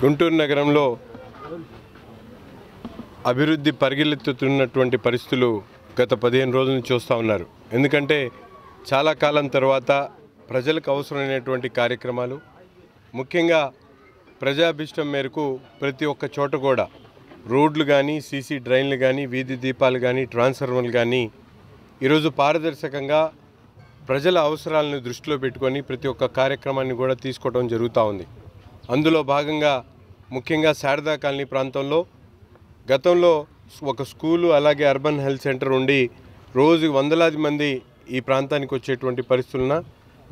గుంటూరు నగరంలో అభివృద్ధి పరిగెత్తుతున్నటువంటి పరిస్థితులు గత 15 రోజుల నుంచి చూస్తూ ఉన్నారు. ఎందుకంటే చాలా కాలం తర్వాత ప్రజలకు అవసరమైనటువంటి కార్యక్రమాలు, ముఖ్యంగా ప్రజాభిష్టం మేరకు ప్రతి ఒక్క చోట కూడా రోడ్లు కానీ, సీసీ డ్రైన్లు కానీ, వీధి దీపాలు కానీ, ట్రాన్స్ఫార్మర్లు కానీ ఈరోజు పారదర్శకంగా ప్రజల అవసరాలను దృష్టిలో పెట్టుకొని ప్రతి ఒక్క కార్యక్రమాన్ని కూడా తీసుకోవడం జరుగుతూ ఉంది. అందులో భాగంగా ముఖ్యంగా శారదా కాలనీ ప్రాంతంలో గతంలో ఒక స్కూలు అలాగే అర్బన్ హెల్త్ సెంటర్ ఉండి రోజు వందలాది మంది ఈ ప్రాంతానికి వచ్చేటువంటి పరిస్థితులన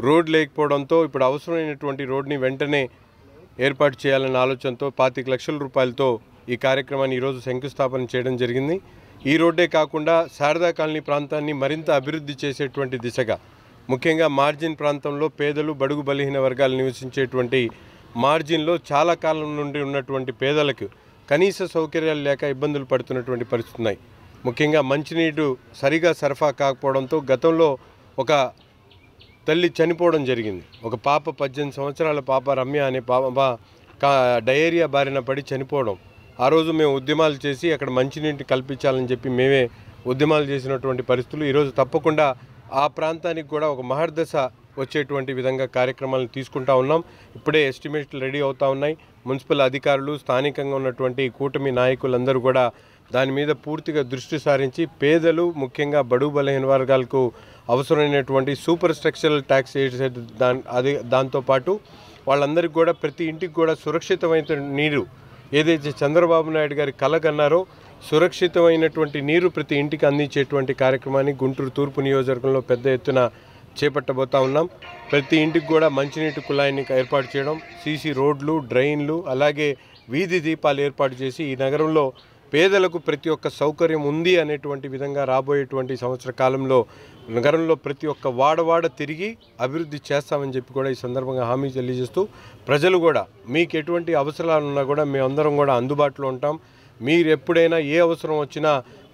రోడ్ లేకపోవడంతో ఇప్పుడు అవసరమైనటువంటి రోడ్ని వెంటనే ఏర్పాటు చేయాలనే ఆలోచనతో 25 లక్షల రూపాయలతో ఈ కార్యక్రమాన్ని ఈరోజు శంకుస్థాపన చేయడం జరిగింది. ఈ రోడ్డే కాకుండా శారదా కాలనీ ప్రాంతాన్ని మరింత అభివృద్ధి చేసేటువంటి దిశగా ముఖ్యంగా మార్జిన్ ప్రాంతంలో పేదలు, బడుగు బలహీన వర్గాలు నివసించేటువంటి మార్జిన్లో చాలా కాలం నుండి ఉన్నటువంటి పేదలకు కనీస సౌకర్యాలు లేక ఇబ్బందులు పడుతున్నటువంటి పరిస్థితులు ఉన్నాయి. ముఖ్యంగా మంచినీరు సరిగా సరఫరా కాకపోవడంతో గతంలో ఒక తల్లి చనిపోవడం జరిగింది. ఒక పాప 18 సంవత్సరాల పాప రమ్య అనే పాప డయేరియా బారిన పడి చనిపోవడం. ఆ రోజు మేము ఉద్యమాలు చేసి అక్కడ మంచినీటిని కల్పించాలని చెప్పి మేమే ఉద్యమాలు చేసినటువంటి పరిస్థితులు. ఈరోజు తప్పకుండా ఆ ప్రాంతానికి కూడా ఒక మహర్దశ వచ్చేటువంటి విధంగా కార్యక్రమాలను తీసుకుంటా ఉన్నాం. ఇప్పుడే ఎస్టిమేట్లు రెడీ అవుతూ ఉన్నాయి. మున్సిపల్ అధికారులు, స్థానికంగా ఉన్నటువంటి కూటమి నాయకులందరూ కూడా దాని మీద పూర్తిగా దృష్టి సారించి పేదలు, ముఖ్యంగా బడుగు బలహీన వర్గాలకు అవసరమైనటువంటి సూపర్ స్ట్రక్చరల్ ట్యాక్స్ దాంతోపాటు వాళ్ళందరికీ కూడా ప్రతి ఇంటికి కూడా సురక్షితమైన నీరు ఏదైతే చంద్రబాబు నాయుడు గారి కల కన్నారో సురక్షితమైనటువంటి నీరు ప్రతి ఇంటికి అందించేటువంటి కార్యక్రమాన్ని గుంటూరు తూర్పు నియోజకవర్గంలో పెద్ద ఎత్తున చేపట్టబోతా ఉన్నాం. ప్రతి ఇంటికి కూడా మంచినీటి కుళాయిని ఏర్పాటు చేయడం, సీసీ రోడ్లు, డ్రైన్లు, అలాగే వీధి దీపాలు ఏర్పాటు చేసి ఈ నగరంలో పేదలకు ప్రతి ఒక్క సౌకర్యం ఉంది అనేటువంటి విధంగా రాబోయేటువంటి సంవత్సర కాలంలో నగరంలో ప్రతి ఒక్క వాడవాడ తిరిగి అభివృద్ధి చేస్తామని చెప్పి కూడా ఈ సందర్భంగా హామీ తెలియజేస్తూ ప్రజలు కూడా మీకు ఎటువంటి అవసరాలు ఉన్నా కూడా మేమందరం కూడా అందుబాటులో ఉంటాం. మీరు ఎప్పుడైనా ఏ అవసరం వచ్చినా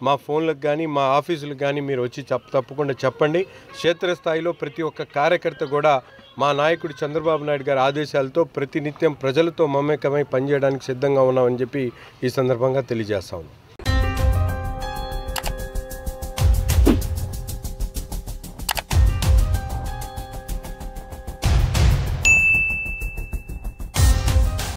మా ఫోన్లకు కానీ, మా ఆఫీసులకు కానీ మీరు వచ్చి తప్పకుండా చెప్పండి. క్షేత్రస్థాయిలో ప్రతి ఒక్క కార్యకర్త కూడా మా నాయకుడు చంద్రబాబు నాయుడు గారి ఆదేశాలతో ప్రతినిత్యం ప్రజలతో మమేకమై పనిచేయడానికి సిద్ధంగా ఉన్నామని చెప్పి ఈ సందర్భంగా తెలియజేస్తాము.